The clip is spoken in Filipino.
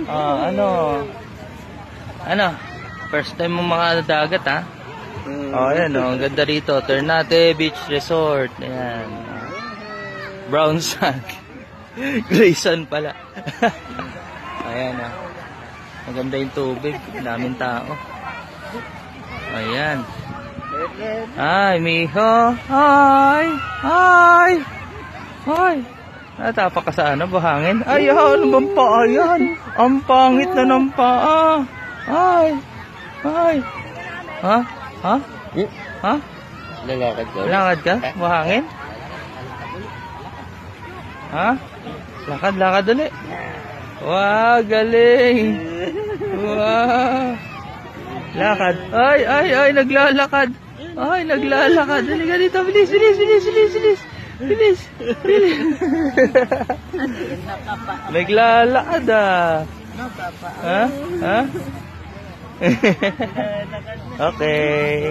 Ano? Ano? First time mo makadagat, ha? Ayan, ang ganda rito. Ternate Beach Resort. Ayan. Brown sand. Grayson pala. Ayan, maganda yung tubig. Daming tao. Ayan. Ay, miho. Hi. Hi. Hi. Natapak ka sa ano, buhangin? Ay, ano bang paa yan? Ang pangit na ng paa. Ay. Ay. Ha? Ha? Ha? Lalakad ka? Lakad ka? Buhangin? Ha? Lakad, lakad ulit. Wow, galing. Wow. Lakad. Ay, ay, ay, naglalakad. Ay, naglalakad. Dali ka dito. Bilis, bilis, bilis, bilis, bilis. Bilis, bilis. Naglalakad, Ha? Ha? Okay.